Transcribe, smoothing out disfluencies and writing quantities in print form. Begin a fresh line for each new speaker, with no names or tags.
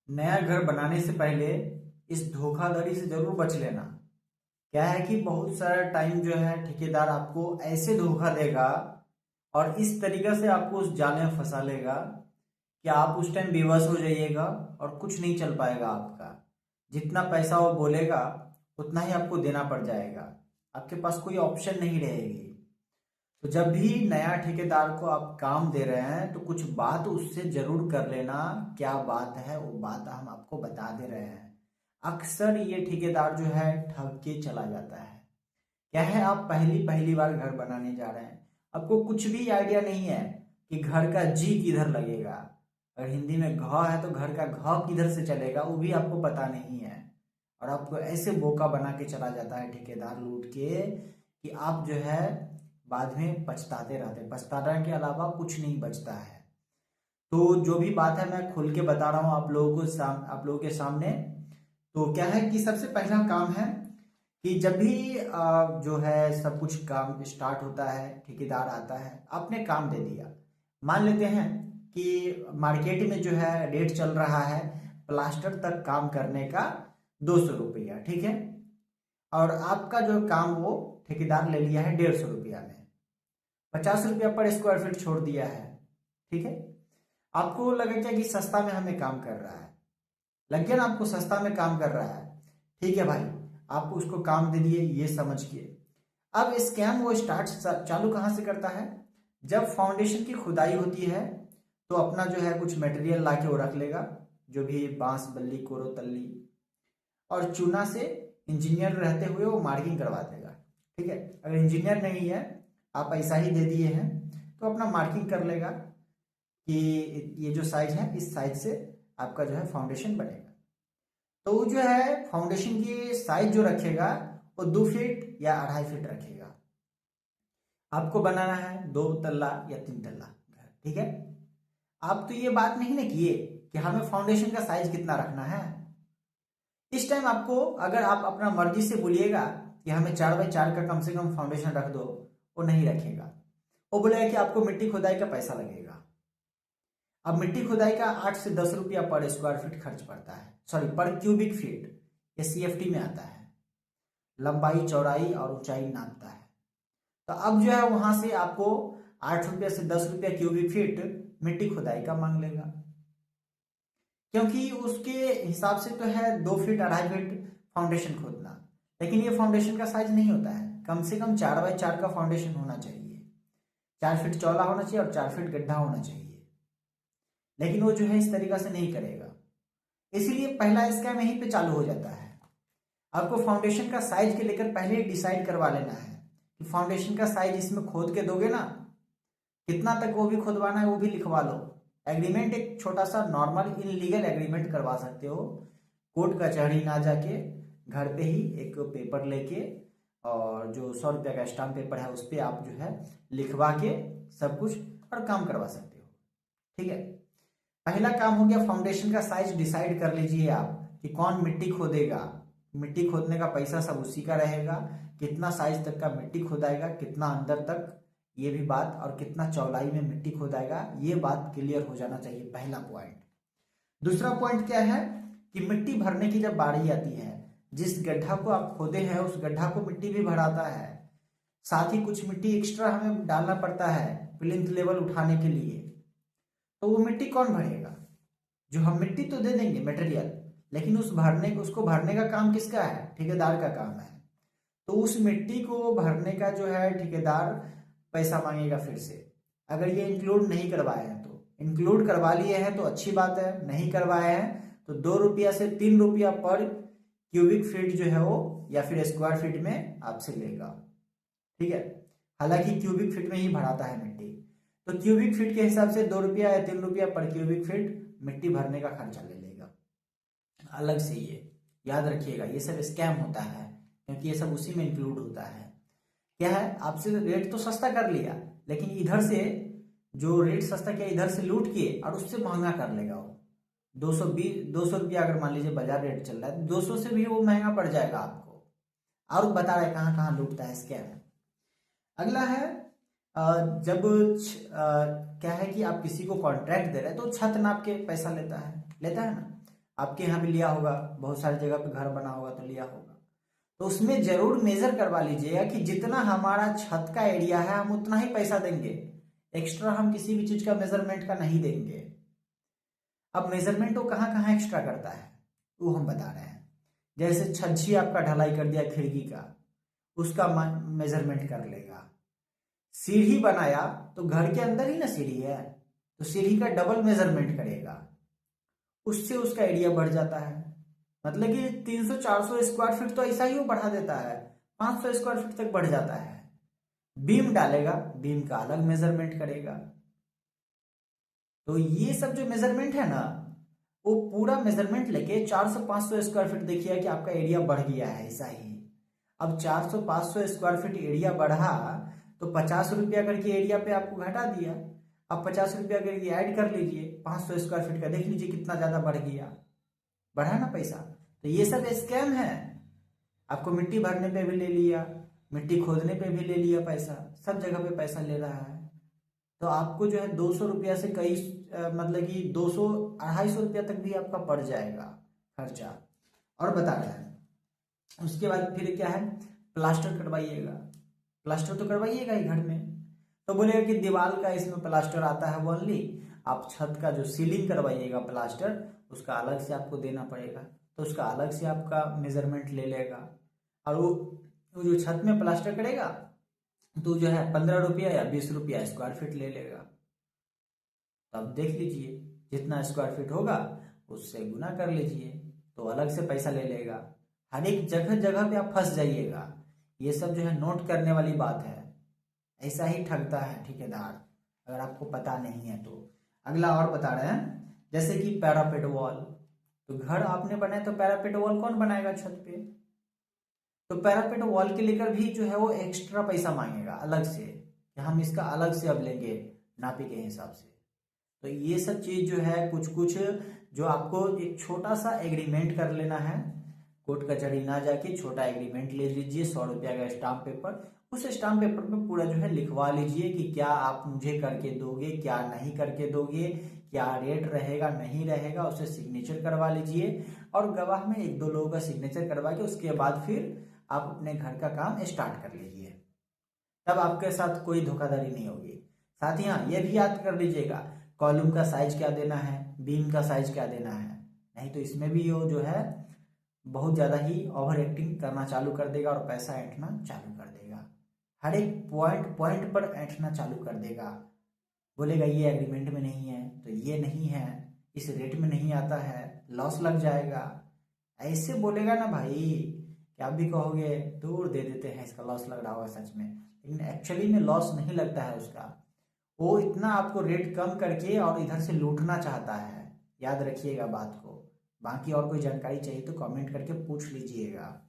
नया घर बनाने से पहले इस धोखाधड़ी से जरूर बच लेना। क्या है कि बहुत सारा टाइम जो है ठेकेदार आपको ऐसे धोखा देगा और इस तरीके से आपको उस जाले में फंसा लेगा कि आप उस टाइम बेबस हो जाइएगा और कुछ नहीं चल पाएगा आपका। जितना पैसा वो बोलेगा उतना ही आपको देना पड़ जाएगा, आपके पास कोई ऑप्शन नहीं रहेगी। तो जब भी नया ठेकेदार को आप काम दे रहे हैं तो कुछ बात उससे जरूर कर लेना। क्या बात है वो बात हम आपको बता दे रहे हैं। अक्सर ये ठेकेदार जो है ठग के चला जाता है। क्या है, आप पहली पहली बार घर बनाने जा रहे हैं, आपको कुछ भी आइडिया नहीं है कि घर का जी किधर लगेगा। अगर हिंदी में घ है तो घर का घ किधर से चलेगा वो भी आपको पता नहीं है। और आपको ऐसे बोका बना के चला जाता है ठेकेदार लूट के कि आप जो है बाद में पछताते रहते हैं। पछताने के अलावा कुछ नहीं बचता है। तो जो भी बात है मैं खुल के बता रहा हूँ आप लोगों के सामने। तो क्या है कि सबसे पहला काम है कि जब भी जो है सब कुछ काम स्टार्ट होता है, ठेकेदार आता है, आपने काम दे दिया। मान लेते हैं कि मार्केट में जो है रेट चल रहा है प्लास्टर तक काम करने का 200 रुपया, ठीक है। और आपका जो काम वो ठेकेदार ले लिया है 150 रुपया में, 50 रुपया पर स्क्वायर फीट छोड़ दिया है, ठीक है। आपको लगेगा कि सस्ता में हमें काम कर रहा है, लग गया ना आपको सस्ता में काम कर रहा है, ठीक है भाई। आप उसको काम दे दिए ये समझ के। अब स्कैम वो स्टार्ट चालू कहाँ से करता है, जब फाउंडेशन की खुदाई होती है तो अपना जो है कुछ मटेरियल ला के वो रख लेगा, जो भी बांस बल्ली कोरो तल्ली, और चूना से इंजीनियर रहते हुए वो मार्किंग करवा देगा, ठीक है। अगर इंजीनियर नहीं है, आप ऐसा ही दे दिए हैं, तो अपना मार्किंग कर लेगा कि ये जो साइज है इस साइज से आपका जो है फाउंडेशन बनेगा। तो वो जो है फाउंडेशन की साइज जो रखेगा वो 2 फीट या 2.5 फीट रखेगा। आपको बनाना है 2 तल्ला या 3 तल्ला घर, ठीक है। आप तो ये बात नहीं ना किए कि हमें फाउंडेशन का साइज कितना रखना है। इस टाइम आपको अगर आप अपना मर्जी से बोलिएगा कि हमें 4x4 का कम से कम फाउंडेशन रख दो, वो नहीं रखेगा। वो बोलेगा कि आपको मिट्टी खुदाई का पैसा लगेगा। अब मिट्टी खुदाई का 8 से 10 रुपया पर स्क्वायर फीट खर्च पड़ता है, सॉरी पर क्यूबिक फीट, ये सीएफटी में आता है। लंबाई चौड़ाई और ऊंचाई नापता है। तो अब जो है वहां से आपको 8 रुपया से 10 रुपया क्यूबिक फीट मिट्टी खुदाई का मांग लेगा, क्योंकि उसके हिसाब से तो है 2 फीट 2.5 फीट फाउंडेशन खोदना। लेकिन ये फाउंडेशन का साइज नहीं होता है, कम से कम 4x4 का फाउंडेशन होना चाहिए, 4 फीट चौड़ा होना चाहिए और 4 फीट गड्ढा होना चाहिए। लेकिन वो जो है इस तरीका से नहीं करेगा, इसीलिए पहला स्कैम यहीं पे चालू हो जाता है। आपको फाउंडेशन का साइज के लेकर पहले ही डिसाइड करवा लेना है कि फाउंडेशन का साइज इसमें खोद के दोगे ना, कितना तक वो भी खुदवाना है वो भी लिखवा लो। एग्रीमेंट एक छोटा सा नॉर्मल इनलीगल एग्रीमेंट करवा सकते हो, कोर्ट कचहरी ना जाके घर पे ही एक पेपर लेके, और जो 100 रुपया का स्टाम्प पेपर है उस पर आप जो है लिखवा के सब कुछ और काम करवा सकते हो, ठीक है। पहला काम हो गया, फाउंडेशन का साइज डिसाइड कर लीजिए आप कि कौन मिट्टी खोदेगा। मिट्टी खोदने का पैसा सब उसी का रहेगा, कितना साइज तक का मिट्टी खोदाएगा, कितना अंदर तक, ये भी बात, और कितना चौड़ाई में मिट्टी खोदाएगा, ये बात क्लियर हो जाना चाहिए, पहला पॉइंट। दूसरा पॉइंट क्या है कि मिट्टी भरने की जब बारी आती है, जिस गड्ढा को आप खोदे हैं उस गड्ढा को मिट्टी भी भराता है, साथ ही कुछ मिट्टी एक्स्ट्रा हमें डालना पड़ता है प्लिंथ लेवल उठाने के लिए। तो वो मिट्टी कौन भरेगा, जो हम मिट्टी तो दे देंगे मटेरियल, लेकिन उसको भरने का काम किसका है, ठेकेदार का काम है। तो उस मिट्टी को भरने का जो है ठेकेदार पैसा मांगेगा फिर से। अगर ये इंक्लूड नहीं करवाए हैं तो, इंक्लूड करवा लिए हैं तो अच्छी बात है, नहीं करवाए हैं तो 2 रुपया से 3 रुपया पर क्यूबिक फीट जो है वो या फिर स्क्वायर फीट में आपसे लेगा, ठीक है। हालांकि क्यूबिक फीट में ही भराता है मिट्टी, तो क्यूबिक फीट के हिसाब से 2 रुपया या 3 रुपया पर क्यूबिक फीट मिट्टी भरने का खर्चा ले लेगा अलग से। ये याद रखिएगा, ये सब स्कैम होता है क्योंकि ये सब उसी में इंक्लूड होता है। क्या है, आपसे रेट तो सस्ता कर लिया, लेकिन इधर से जो रेट सस्ता किया इधर से लूट के और उससे महंगा कर लेगा वो। 200 रुपया अगर मान लीजिए बाजार रेट चल रहा है, 200 से भी वो महंगा पड़ जाएगा आपको। और बता रहे कहाँ कहाँ लूटता है स्कैम। अगला है, जब क्या है कि आप किसी को कॉन्ट्रैक्ट दे रहे हैं तो छत नाप के पैसा लेता है ना। आपके यहाँ भी लिया होगा, बहुत सारी जगह पे घर बना होगा तो लिया होगा। तो उसमें जरूर मेजर करवा लीजिएगा कि जितना हमारा छत का एरिया है हम उतना ही पैसा देंगे, एक्स्ट्रा हम किसी भी चीज का मेजरमेंट का नहीं देंगे। अब मेजरमेंट वो कहाँ कहाँ एक्स्ट्रा करता है वो हम बता रहे हैं। जैसे छज्जी आपका ढलाई कर दिया खिड़की का, उसका मेजरमेंट कर लेगा। सीढ़ी बनाया तो घर के अंदर ही ना सीढ़ी है, तो सीढ़ी का डबल मेजरमेंट करेगा, उससे उसका एरिया बढ़ जाता है। मतलब कि 300-400 स्क्वायर फीट तो ऐसा ही वो बढ़ा देता है, 500 स्क्वायर फीट तक बढ़ जाता है। बीम डालेगा, बीम का अलग मेजरमेंट करेगा। तो ये सब जो मेजरमेंट है ना, वो पूरा मेजरमेंट लेके 400-500 स्क्वायर फीट देखिए कि आपका एरिया बढ़ गया है ऐसा ही। अब 400-500 स्क्वायर फीट एरिया बढ़ा तो 50 रुपया करके एरिया पे आपको घटा दिया। अब 50 रुपया करके ऐड कर लीजिए 500 स्क्वायर फीट का, देख लीजिए कितना ज्यादा बढ़ गया, बढ़ा ना पैसा। तो ये सब स्कैम है। आपको मिट्टी भरने पे भी ले लिया, मिट्टी खोदने पे भी ले लिया पैसा, सब जगह पे पैसा ले रहा है। तो आपको जो है 200 रुपया से कई मतलब कि 200-250 रुपया तक भी आपका पड़ जाएगा खर्चा। और बता रहा है उसके बाद फिर क्या है, प्लास्टर करवाइएगा। प्लास्टर तो करवाइएगा ही घर में। तो बोलेगा कि दीवार का इसमें प्लास्टर आता है ओनली, आप छत का जो सीलिंग करवाइएगा प्लास्टर उसका अलग से आपको देना पड़ेगा। तो उसका अलग से आपका मेजरमेंट ले लेगा। और वो जो छत में प्लास्टर करेगा तो जो है 15 रुपया या 20 रुपया स्क्वायर फीट ले लेगा। तब देख लीजिए जितना स्क्वायर फीट होगा उससे गुना कर लीजिए, तो अलग से पैसा ले लेगा। हर एक जगह जगह पे आप फंस जाइएगा। ये सब जो है नोट करने वाली बात है। ऐसा ही ठगता है ठेकेदार, अगर आपको पता नहीं है तो। अगला और बता रहे हैं, जैसे कि पैरापेट वॉल। तो घर आपने बनाया तो पैरापेट वॉल कौन बनाएगा छत पे? तो पैरापेट वॉल के लेकर भी जो है वो एक्स्ट्रा पैसा मांगेगा अलग से, कि हम इसका अलग से अब लेंगे नापी के हिसाब से। तो ये सब चीज जो है कुछ कुछ जो आपको एक छोटा सा एग्रीमेंट कर लेना है, कोर्ट कचहरी ना जाके छोटा एग्रीमेंट ले लीजिए 100 रुपया का स्टाम्प पेपर। उस स्टाम्प पेपर पे पूरा जो है लिखवा लीजिए कि क्या आप मुझे करके दोगे, क्या नहीं करके दोगे, क्या रेट रहेगा नहीं रहेगा, उसे सिग्नेचर करवा लीजिए। और गवाह में 1-2 लोगों का सिग्नेचर करवा के उसके बाद फिर आप अपने घर का काम स्टार्ट कर लीजिए। तब आपके साथ कोई धोखाधड़ी नहीं होगी। साथ ही हाँ ये भी याद कर लीजिएगा, कॉलम का साइज क्या देना है, बीम का साइज क्या देना है, नहीं तो इसमें भी वो जो है बहुत ज्यादा ही ओवर एक्टिंग करना चालू कर देगा और पैसा ऐंठना चालू कर देगा। हर एक पॉइंट पॉइंट पर ऐंठना चालू कर देगा। बोलेगा ये एग्रीमेंट में नहीं है तो ये नहीं है, इस रेट में नहीं आता है, लॉस लग जाएगा। ऐसे बोलेगा ना भाई कि आप भी कहोगे दूर दे देते हैं, इसका लॉस लग रहा होगा सच में, लेकिन एक्चुअली में लॉस नहीं लगता है उसका। वो इतना आपको रेट कम करके और इधर से लूटना चाहता है। याद रखिएगा बात को। बाकी और कोई जानकारी चाहिए तो कमेंट करके पूछ लीजिएगा।